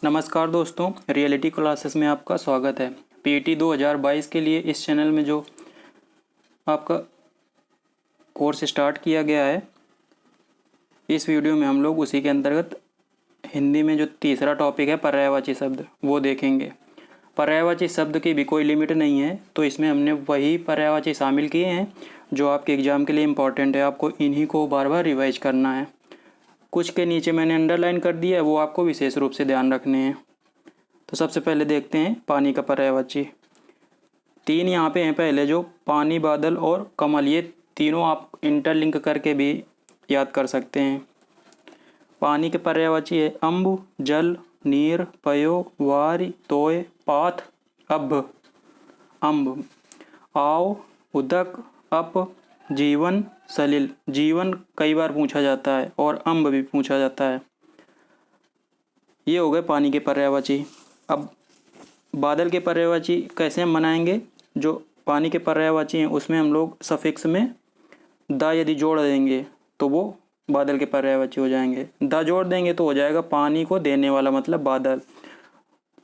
नमस्कार दोस्तों, reality classes में आपका स्वागत है। पीटी 2022 के लिए इस चैनल में जो आपका कोर्स स्टार्ट किया गया है, इस वीडियो में हम लोग उसी के अंतर्गत हिंदी में जो तीसरा टॉपिक है पर्यायवाची शब्द, वो देखेंगे। पर्यायवाची शब्द की भी कोई लिमिट नहीं है, तो इसमें हमने वही पर्यायवाची शामिल किए हैं जो आपके एग्ज़ाम के लिए इम्पॉर्टेंट है। आपको इन्हीं को बार बार रिवाइज करना है। कुछ के नीचे मैंने अंडरलाइन कर दिया है, वो आपको विशेष रूप से ध्यान रखने हैं। तो सबसे पहले देखते हैं पानी का पर्यायवाची। तीन यहाँ पे हैं पहले, जो पानी, बादल और कमल, ये तीनों आप इंटरलिंक करके भी याद कर सकते हैं। पानी के पर्यायवाची है अम्बु, जल, नीर, पयो, वारि, तोय, पाथ, अभ। अम्ब, आओ, उदक, अप, जीवन, सलिल। जीवन कई बार पूछा जाता है और अम्ब भी पूछा जाता है। ये हो गए पानी के पर्यायवाची। अब बादल के पर्यायवाची कैसे हम बनाएंगे? जो पानी के पर्यायवाची हैं उसमें हम लोग सफिक्स में दा यदि जोड़ देंगे तो वो बादल के पर्यायवाची हो जाएंगे। दा जोड़ देंगे तो हो जाएगा पानी को देने वाला, मतलब बादल।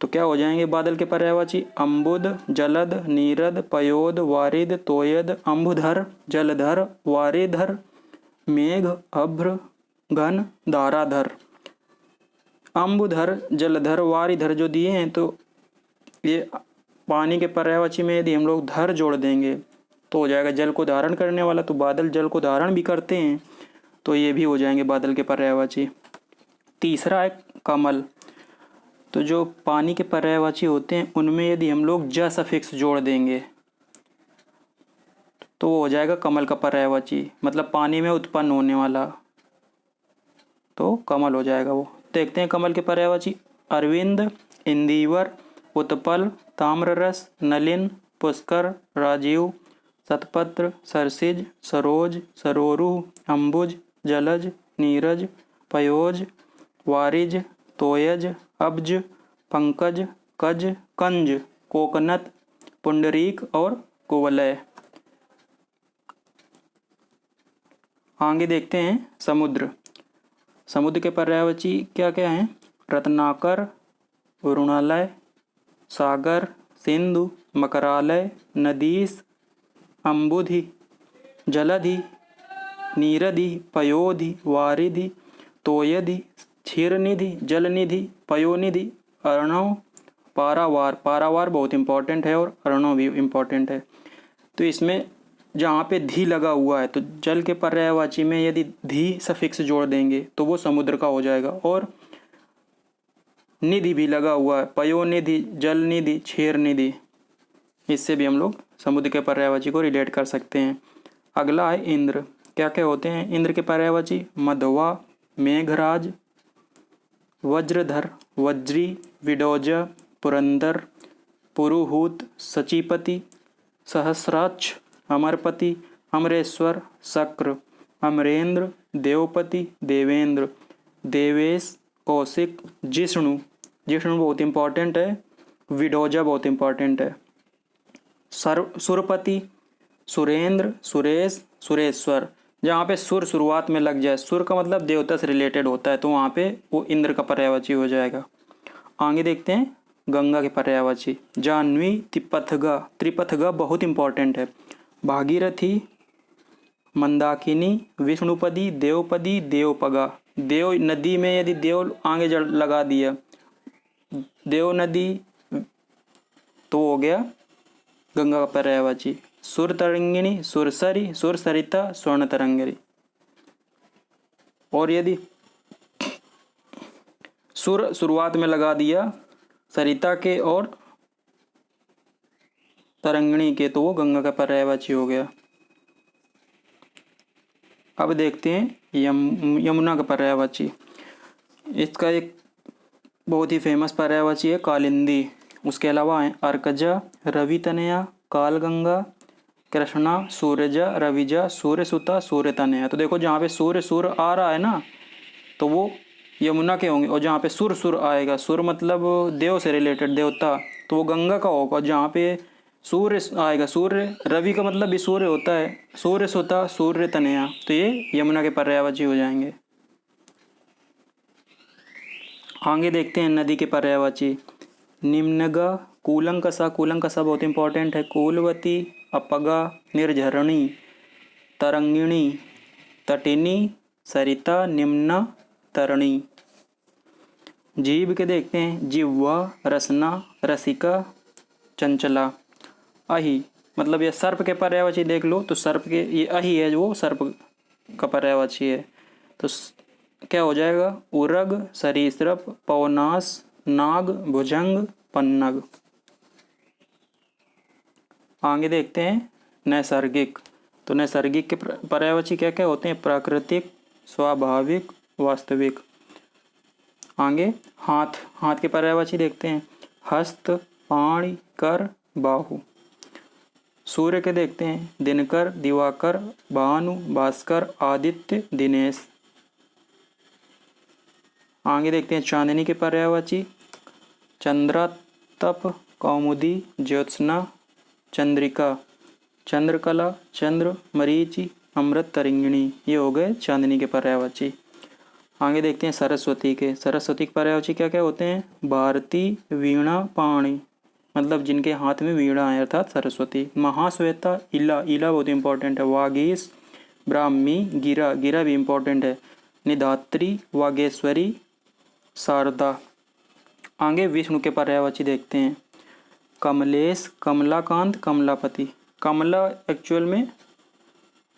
तो क्या हो जाएंगे बादल के पर्यायवाची? अम्बुद, जलद, नीरद, पयोद, वारिद, तोयद, अम्बुधर, जलधर, वारिधर, मेघ, अभ्र, घन, धाराधर। अम्बुधर, जलधर, वारिधर जो दिए हैं, तो ये पानी के पर्यायवाची में यदि हम लोग धर जोड़ देंगे तो हो जाएगा जल को धारण करने वाला। तो बादल जल को धारण भी करते हैं, तो ये भी हो जाएंगे बादल के पर्यायवाची। तीसरा है कमल। तो जो पानी के पर्यायवाची होते हैं उनमें यदि हम लोग ज सफिक्स जोड़ देंगे तो वो हो जाएगा कमल का पर्यायवाची, मतलब पानी में उत्पन्न होने वाला, तो कमल हो जाएगा वो। देखते हैं कमल के पर्यायवाची। अरविंद, इंदिवर, उत्पल, ताम्ररस, नलिन, पुष्कर, राजीव, शतपत्र, सरसिज, सरोज, सरोरु, अंबुज, जलज, नीरज, पयोज, वारिज, तोयज, अब्ज, पंकज, कज, कंज, कोकनत, पुंडरीक और कुवलय। आगे देखते हैं समुद्र। समुद्र के पर्यायवाची क्या क्या हैं? रत्नाकर, वरुणालय, सागर, सिंधु, मकरालय, नदीस, अम्बुधि, जलधि, नीरधि, पयोधि, वारिधि, तोयधि, क्षीरनिधि, जलनिधि, पयोनिधि, अर्णव, पारावार। पारावार बहुत इंपॉर्टेंट है और अर्णव भी इम्पॉर्टेंट है। तो इसमें जहाँ पे धी लगा हुआ है, तो जल के पर्यायवाची में यदि धी सफिक्स जोड़ देंगे तो वो समुद्र का हो जाएगा। और निधि भी लगा हुआ है, पयोनिधि, जल निधि, क्षीर निधि, इससे भी हम लोग समुद्र के पर्यायवाची को रिलेट कर सकते हैं। अगला है इंद्र। क्या क्या होते हैं इंद्र के पर्यायवाची? मधवा, मेघराज, वज्रधर, वज्री, विडोज, पुरंदर, पुरुहूत, सचीपति, सहस्राक्ष, अमरपति, अमरेश्वर, शक्र, अमरेंद्र, देवपति, देवेंद्र, देवेश, कौशिक, जिष्णु। जिष्णु बहुत इंपॉर्टेंट है। विडोजा बहुत इंपॉर्टेंट है। सुरपति, सुरेंद्र, सुरेश, सुरेश्वर। जहाँ पे सुर शुरुआत में लग जाए, सुर का मतलब देवता से रिलेटेड होता है, तो वहाँ पे वो इंद्र का पर्यायवाची हो जाएगा। आगे देखते हैं गंगा के पर्यायवाची। जाह्नवी, त्रिपथगा। त्रिपथगा बहुत इंपॉर्टेंट है। भागीरथी, मंदाकिनी, विष्णुपदी, देवपदी, देवपगा। देव नदी में यदि देव आगे लगा दिया, देव नदी, तो हो गया गंगा का पर्यायवाची। सुर तरंगिणी, सुरसरी, सुर सरिता, स्वर्ण तरंगिणी। और यदि सुर शुरुआत में लगा दिया सरिता के और तरंगिणी के, तो वो गंगा का पर्यायवाची हो गया। अब देखते हैं यमुना का पर्यायवाची। इसका एक बहुत ही फेमस पर्यायवाची है कालिंदी। उसके अलावा है अर्कजा, रवितनया, कालगंगा, कृष्णा, सूर्यजा, रविजा, सूर्यसुता, सूर्यतनया। तो देखो जहाँ पे सूर्य आ रहा है ना, तो वो यमुना के होंगे। और जहाँ पे सुर आएगा, सुर मतलब देव से रिलेटेड, देवता, तो वो गंगा का होगा। जहाँ पे सूर्य आएगा, सूर्य, रवि का मतलब भी सूर्य होता है, सूर्यसुता, सूर्यतनया, तो ये यमुना के पर्यायवाची हो जाएंगे। आगे देखते हैं नदी के पर्यायवाची। निम्नगा, कूलंकसा, कूलंकसा बहुत इंपॉर्टेंट है। कूलवती, अपगा, निर्झरणी, तरंगिणी, तटिनी, सरिता, निम्ना, तरणी। जीव के देखते हैं। जिह्वा, रसना, रसिका, चंचला। अहि मतलब ये सर्प के पर्यायवाची देख लो तो सर्प के ये अहि है जो सर्प का पर्यायवाची है। तो क्या हो जाएगा? उरग, सरीसृप, पवनास, नाग, भुजंग, पन्नग। आगे देखते हैं नैसर्गिक। तो नैसर्गिक के पर्यायवाची क्या क्या होते हैं? प्राकृतिक, स्वाभाविक, वास्तविक। आगे हाथ, हाथ के पर्यायवाची देखते हैं। हस्त, पाणि, कर, बाहु। सूर्य के देखते हैं। दिनकर, दिवाकर, भानु, भास्कर, आदित्य, दिनेश। आगे देखते हैं चांदनी के पर्यायवाची। चंद्रा, तप, कौमुदी, ज्योत्सना, चंद्रिका, चंद्रकला, चंद्र, मरीचि, अमृत तरिंगिणी। ये हो गए चांदनी के पर्यायवाची। आगे देखते हैं सरस्वती के। सरस्वती के पर्यायवाची क्या क्या होते हैं? भारती, वीणा, पाणी मतलब जिनके हाथ में वीणा है अर्थात सरस्वती। महाश्वेता, इला, इला बहुत इंपॉर्टेंट है। वागीश, ब्राह्मी, गिरा, गिरा भी इंपॉर्टेंट है। निधात्री, वागेश्वरी, शारदा। आगे विष्णु के पर्यायवाची देखते हैं। कमलेश, कमलाकांत, कमलापति। कमला एक्चुअल में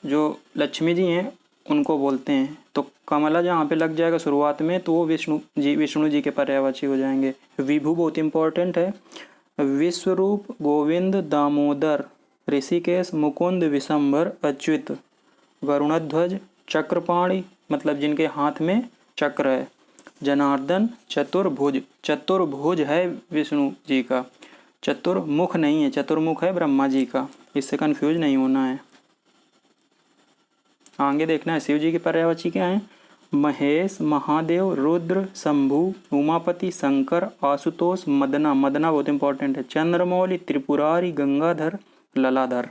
जो लक्ष्मी जी हैं उनको बोलते हैं, तो कमला जहाँ पे लग जाएगा शुरुआत में तो वो विष्णु जी के पर्यायवाची हो जाएंगे। विभु बहुत इंपॉर्टेंट है। विश्वरूप, गोविंद, दामोदर, ऋषिकेश, मुकुंद, विशंभर, अच्युत। वरुणध्वज, चक्रपाणि मतलब जिनके हाथ में चक्र है। जनार्दन, चतुर्भुज, चतुर्भुज है विष्णु जी का, चतुर्मुख नहीं है, चतुर्मुख है ब्रह्मा जी का, इससे कंफ्यूज नहीं होना है। आगे देखना है शिव जी के पर्यायवाची क्या है। महेश, महादेव, रुद्र, शंभु, उमापति, शंकर, आशुतोष, मदना, मदना बहुत इंपॉर्टेंट है। चंद्रमौली, त्रिपुरारी, गंगाधर, ललाधर।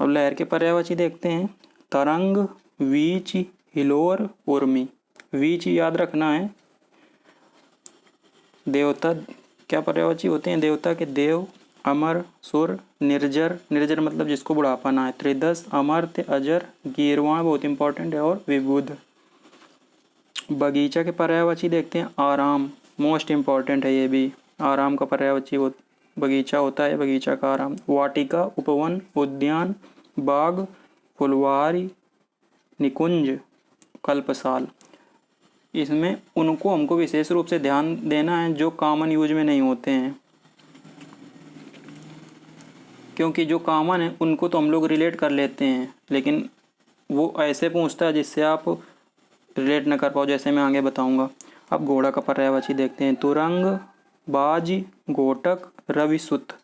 अब लहर के पर्यायवाची देखते हैं। तरंग, वीच, हिलोर, उर्मी। वीच याद रखना है। देवता क्या पर्यायवाची होते हैं? देवता के देव, अमर, सुर, निर्जर, निर्जर मतलब जिसको बुढ़ापा ना है। त्रिदश, अमर्त्य, अजर, गीरवाण बहुत इंपॉर्टेंट है और विबुध। बगीचा के पर्यायवाची देखते हैं। आराम मोस्ट इंपॉर्टेंट है, ये भी आराम का पर्यायवाची बगीचा होता है, बगीचा का आराम। वाटिका, उपवन, उद्यान, बाग, फुलवारी, निकुंज, कल्पसाल। इसमें उनको हमको विशेष रूप से ध्यान देना है जो कॉमन यूज में नहीं होते हैं, क्योंकि जो कॉमन है उनको तो हम लोग रिलेट कर लेते हैं, लेकिन वो ऐसे पूछता है जिससे आप रिलेट न कर पाओ, जैसे मैं आगे बताऊंगा। अब घोड़ा का पर्यायवाची देखते हैं। तुरंग, बाज, घोटक, रविसुत।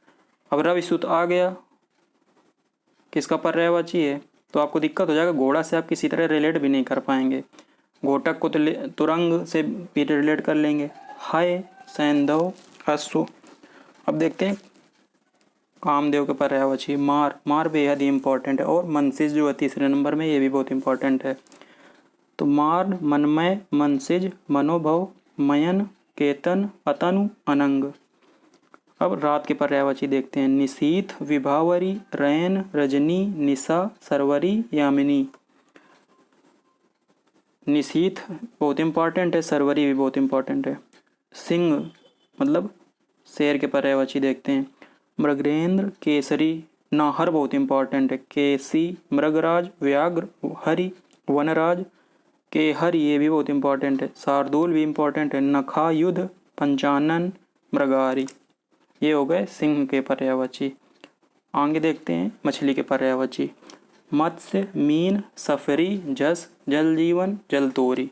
अब रविसुत आ गया, किसका पर्यायवाची है? तो आपको दिक्कत हो जाएगा, घोड़ा से आप किसी तरह रिलेट भी नहीं कर पाएंगे। घोटक को तो तुरंग से भी रिलेट कर लेंगे। हाय, सैंधव, अश्व। अब देखते हैं कामदेव के पर्यायवाची। मार, मार बेहद ही इंपॉर्टेंट है, और मनसिज जो है तीसरे नंबर में, ये भी बहुत इंपॉर्टेंट है। तो मार, मनमय, मनसिज, मनोभव, मयन, केतन, अतनु, अनंग। अब रात के पर्यायवाची देखते हैं। निशीथ, विभावरी, रैन, रजनी, निशा, सरवरी, यामिनी। निशीथ बहुत इंपॉर्टेंट है, सरवरी भी बहुत इंपॉर्टेंट है। सिंह मतलब शेर के पर्यायवाची देखते हैं। मृगेंद्र, केसरी, नाहर बहुत इंपॉर्टेंट है। केसी, मृगराज, व्याघ्र, हरि, वनराज, केहर ये भी बहुत इंपॉर्टेंट है। शार्दूल भी इंपॉर्टेंट है। नखा, युद्ध, पंचानन, मृगारी। ये हो गए सिंह के पर्यायवाची। आगे देखते हैं मछली के पर्यायवाची। मत्स्य, मीन, सफरी, जस, जल जीवन, जलतोरी।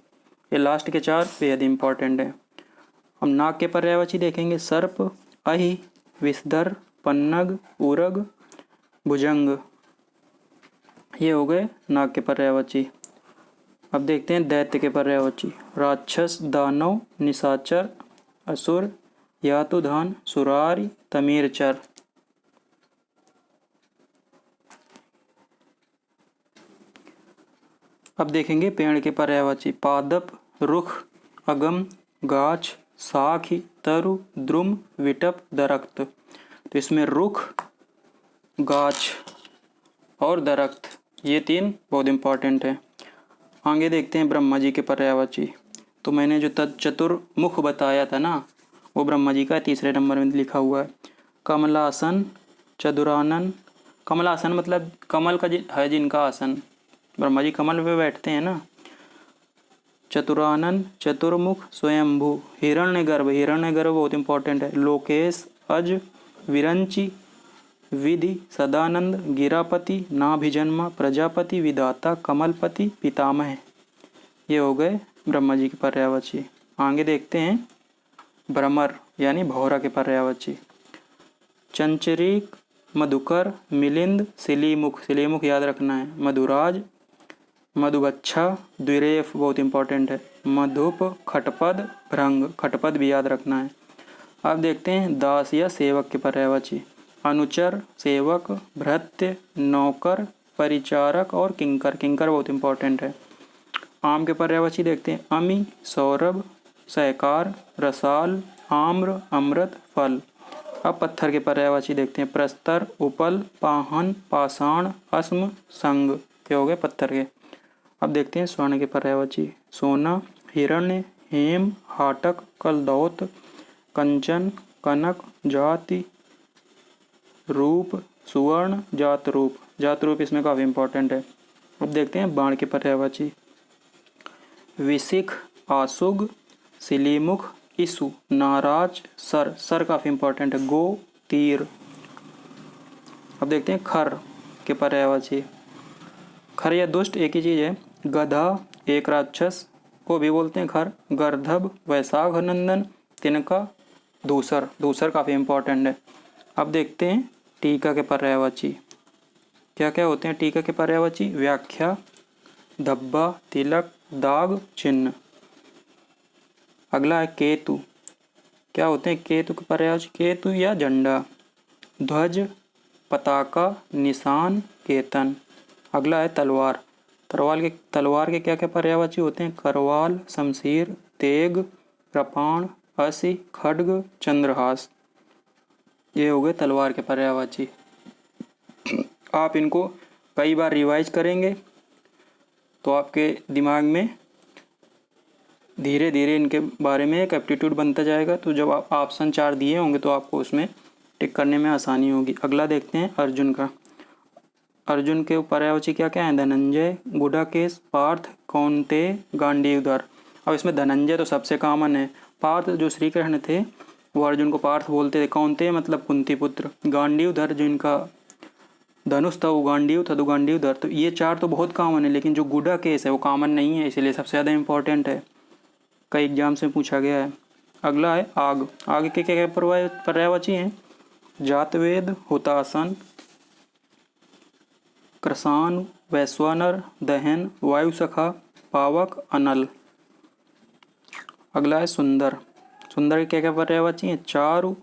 ये लास्ट के चार बेहद इंपॉर्टेंट है। हम नाग के पर्यायवाची देखेंगे। सर्प, अहि, विषधर, पन्नग, उरग, भुजंग। ये हो गए नाग के पर्यायवाची। अब देखते हैं दैत्य के पर्यायवाची। राक्षस, दानव, निशाचर, असुर, यातुधान, सुरारी, तमीरचर। अब देखेंगे पेड़ के पर्यायवाची। पादप, रुख, अगम, गाछ, शाख, तरु, द्रुम, विटप, दरख्त। तो इसमें रुख, गाछ और दरख्त ये तीन बहुत इंपॉर्टेंट है। आगे देखते हैं ब्रह्मा जी के पर्यायवाची। तो मैंने जो चतुर्मुख बताया था ना, वो ब्रह्मा जी का तीसरे नंबर में लिखा हुआ है। कमलासन, चतुरानन। कमलासन मतलब कमल का है जिनका आसन, ब्रह्मा जी कमल पे बैठते हैं ना। चतुरानन, चतुर्मुख, स्वयंभू, हिरण्यगर्भ। हिरण्यगर्भ बहुत इंपॉर्टेंट है। लोकेश, अज, विरंची, विधि, सदानंद, गिरापति, नाभिजन्मा, प्रजापति, विधाता, कमलपति, पितामह। ये हो गए ब्रह्मा जी के पर्यायवाची। आगे देखते हैं भ्रमर यानी भौरा के पर्यायवाची। चंचरीक, मधुकर, मिलिंद, सिलीमुख। सिलीमुख याद रखना है। मधुराज, मधुबच्छा, द्विरेफ बहुत इंपॉर्टेंट है। मधुप, खटपद, भृंग। खटपद भी याद रखना है। अब देखते हैं दास या सेवक के पर्यायवाची। अनुचर, सेवक, भृत्य, नौकर, परिचारक और किंकर। किंकर बहुत इंपॉर्टेंट है। आम के पर्यायवाची देखते हैं। अमी, सौरभ, सहकार, रसाल, आम्र, अमृत, फल। अब पत्थर के पर्यायवाची देखते हैं। प्रस्तर, उपल, पाहन, पाषाण, अस्म, संग। ये हो गए पत्थर के। अब देखते हैं स्वर्ण के पर्यायवाची। सोना, हिरण्य, हेम, हाटक, कलदौत, कंचन, कनक, जाति, रूप, सुवर्ण, जात रूप। जात रूप इसमें काफ़ी इंपॉर्टेंट है। अब देखते हैं बाण के पर्यायवाची। विशिख, आसुग, सिलीमुख, इसु, नाराज, सर। सर काफ़ी इंपॉर्टेंट है। गो, तीर। अब देखते हैं खर के पर्यायवाची। खर या दुष्ट एक ही चीज़ है। गधा, एक राक्षस को भी बोलते हैं खर। गर्दभ, वैशाख नंदन, तिनका, दूसर। दूसर काफ़ी इंपॉर्टेंट है। अब देखते हैं टीका के पर्यायवाची। क्या क्या होते हैं टीका के पर्यायवाची। व्याख्या, धब्बा, तिलक, दाग, चिन्ह। अगला है केतु। क्या होते हैं केतु के पर्यायवाची। केतु या झंडा। ध्वज, पताका, निशान, केतन। अगला है तलवार। तलवार के क्या क्या पर्यायवाची होते हैं। करवाल, शमशीर, तेग, कृपाण, असी, खड्ग, चंद्रहास। ये हो गए तलवार के पर्यायवाची। आप इनको कई बार रिवाइज करेंगे तो आपके दिमाग में धीरे धीरे इनके बारे में एक एप्टीट्यूड बनता जाएगा। तो जब आप ऑप्शन 4 दिए होंगे तो आपको उसमें टिक करने में आसानी होगी। अगला देखते हैं अर्जुन का। अर्जुन के पर्यायवाची क्या क्या है। धनंजय, गुडाकेश, पार्थ, कौन्तेय, गांडीवधर। अब इसमें धनंजय तो सबसे कॉमन है। पार्थ जो श्री कृष्ण थे वो अर्जुन को पार्थ बोलते थे। कौन्तेय मतलब कुंती पुत्र। गांडीवधर जो इनका धनुष था वो गांडीव था तो गांडीवधर। तो ये 4 तो बहुत कॉमन है, लेकिन जो गुडाकेश है वो कॉमन नहीं है, इसलिए सबसे ज़्यादा इंपॉर्टेंट है। कई एग्जाम से पूछा गया है। अगला है आग। आग के क्या क्या पर्यायवाची हैं। जातवेद, हुतासन, क्रसान, वैश्वानर, दहन, वायुसखा, पावक, अनल। अगला है सुंदर। सुंदर के क्या क्या पर्यायवाची हैं। चारु,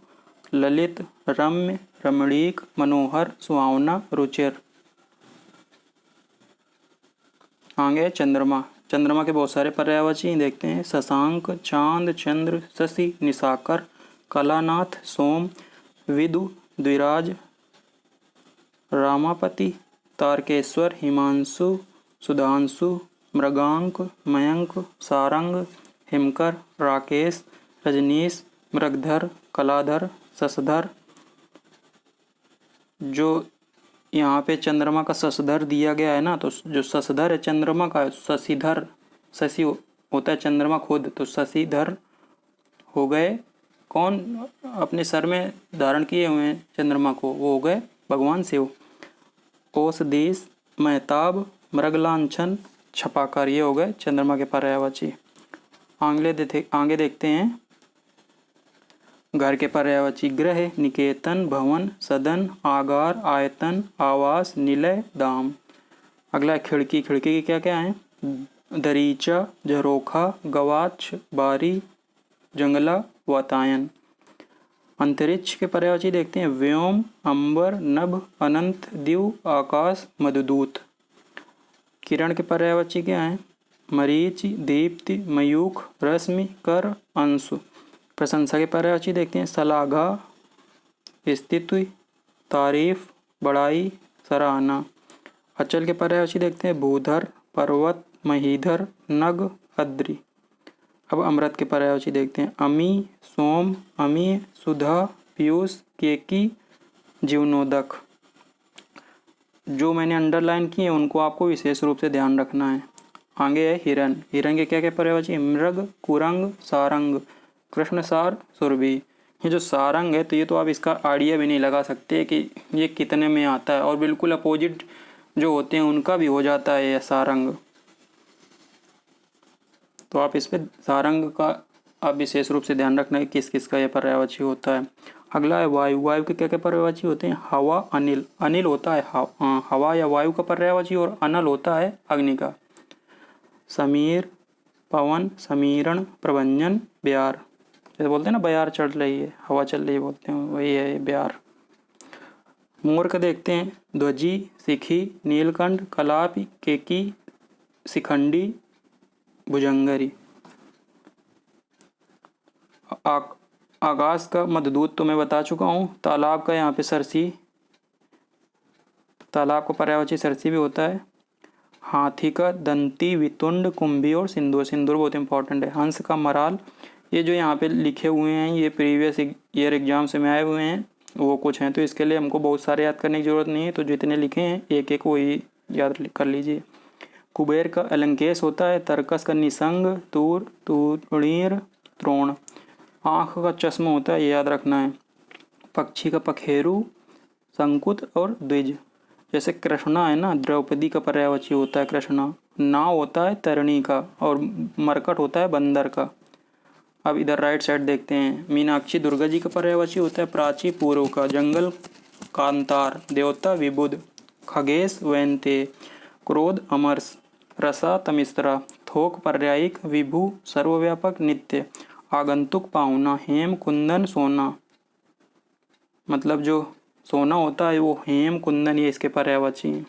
ललित, रम्य, रमणीक, मनोहर, सुहावना, रुचिर। आगे चंद्रमा। चंद्रमा के बहुत सारे पर्यायवाची देखते हैं। शशांक, चांद, चंद्र, शशि, निशाकर, कलानाथ, सोम, विदु, द्विराज, रामापति, तारकेश्वर, हिमांशु, सुधांशु, मृगांक, मयंक, सारंग, हिमकर, राकेश, रजनीश, मृगधर, कलाधर, शशधर। जो यहाँ पे चंद्रमा का शशधर दिया गया है ना, तो जो शशधर है चंद्रमा का शशिधर, शशि होता है चंद्रमा खुद, तो शशिधर हो गए कौन अपने सर में धारण किए हुए हैं चंद्रमा को, वो हो गए भगवान शिव। ओसदीस, महताब, मृगलांछन, छपाकर। ये हो गए चंद्रमा के पर्यायवाची। आगे देखते हैं घर के पर्यायवाची। गृह, निकेतन, भवन, सदन, आगार, आयतन, आवास, निलय, दाम। अगला खिड़की। खिड़की के क्या क्या हैं। दरीचा, झरोखा, गवाक्ष, बारी, जंगला, वातायन। अंतरिक्ष के पर्यायवाची देखते हैं। व्योम, अंबर, नभ, अनंत, दिव, आकाश, मधुदूत। किरण के पर्यायवाची क्या हैं। मरीचि, दीप्ति, मयूख, रश्मि, कर, अंशु। प्रशंसा के पर्यायवाची देखते हैं। शलाघा, स्तुति, तारीफ, बड़ाई, सराहना। अचल के पर्यायवाची देखते हैं। भूधर, पर्वत, महीधर, नग, अद्रि। अब अमृत के पर्यायवाची देखते हैं। अमी, सोम, अमीय, सुधा, पीयूष, केकी, जीवनोदक। जो मैंने अंडरलाइन किए हैं उनको आपको विशेष रूप से ध्यान रखना है। आगे है हिरण। हिरण के क्या क्या पर्यायवाची? मृग, कुरंग, सारंग, कृष्णसार, सुरभि। ये जो सारंग है तो ये तो आप इसका आइडिया भी नहीं लगा सकते कि ये कितने में आता है, और बिल्कुल अपोजिट जो होते हैं उनका भी हो जाता है यह सारंग। तो आप इस पे सारंग का आप विशेष रूप से ध्यान रखना है किस किस का यह पर्यायवाची होता है। अगला है वायु। वायु के क्या क्या पर्यायवाची होते हैं? हवा, अनिल। अनिल होता है हवा या वायु का पर्यायवाची, और अनल होता है अग्नि का। समीर, पवन, समीरण, प्रभंजन, ब्यार। जैसे बोलते हैं ना बयार चढ़ रही है, हवा चल रही है, बोलते हैं वही है ब्यार। मोर का देखते हैं। ध्वजी, शिखी, नीलकंठ, कलापी, केकी, शिखंडी, भुजंगरी। आकाश का मधुदूत तो मैं बता चुका हूँ। तालाब का यहाँ पे सरसी, तालाब का पर्यायवाची सरसी भी होता है। हाथी का दंती, वितुंड, कुंभी और सिंदूर। सिंदूर बहुत इंपॉर्टेंट है। हंस का मराल। ये जो यहाँ पे लिखे हुए हैं ये प्रीवियस ईयर एग्जाम से में आए हुए हैं, वो कुछ हैं, तो इसके लिए हमको बहुत सारे याद करने की जरूरत नहीं है, तो जितने लिखे हैं एक एक वही याद कर लीजिए। कुबेर का अलंकेश होता है। तर्कस का निसंग, तूर, तूणीर, त्रोण। आँख का चश्मा होता है, ये याद रखना है। पक्षी का पखेरु, संकुत और द्विज। जैसे कृष्णा है ना, द्रौपदी का पर्यायवाची होता है कृष्णा। नाव होता है तरणी का, और मरकट होता है बंदर का। अब इधर राइट साइड देखते हैं। मीनाक्षी दुर्गा जी का पर्यायवाची होता है। प्राची पूर्व का। जंगल कांतार, देवता विबुध, खगेश वैनते, क्रोध अमरस, रसा तमिस्रा, थोक पर्यायिक, विभु सर्वव्यापक, नित्य, आगंतुक पाहुना, हेम कुंदन सोना। मतलब जो सोना होता है वो हेम कुंदन, ये इसके पर्यायवाची हैं।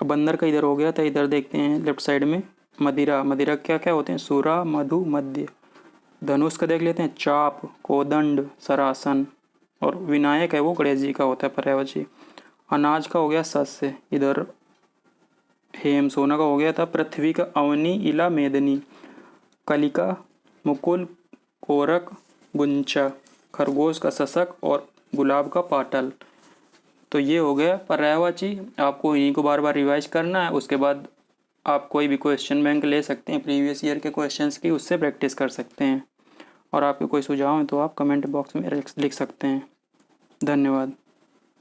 अब बंदर का इधर हो गया था, इधर देखते हैं लेफ्ट साइड में। मदिरा। मदिरा क्या क्या होते हैं? सुरा, मधु, मध्य। धनुष का देख लेते हैं। चाप, कोदंड, सरासन। और विनायक है वो गणेश जी का होता है पर्यायवाची। अनाज का हो गया सस्य। इधर हेम सोना का हो गया था। पृथ्वी का अवनी, इला, मेदनी। कलिका, मुकुल, कोरक, गुंचा। खरगोश का सशक और गुलाब का पाटल। तो ये हो गया पर्यायवाची। आपको इन्हीं को बार बार रिवाइज करना है। उसके बाद आप कोई भी क्वेश्चन बैंक ले सकते हैं प्रीवियस ईयर के क्वेश्चंस की, उससे प्रैक्टिस कर सकते हैं। और आपके कोई सुझाव हैं तो आप कमेंट बॉक्स में लिख सकते हैं। धन्यवाद।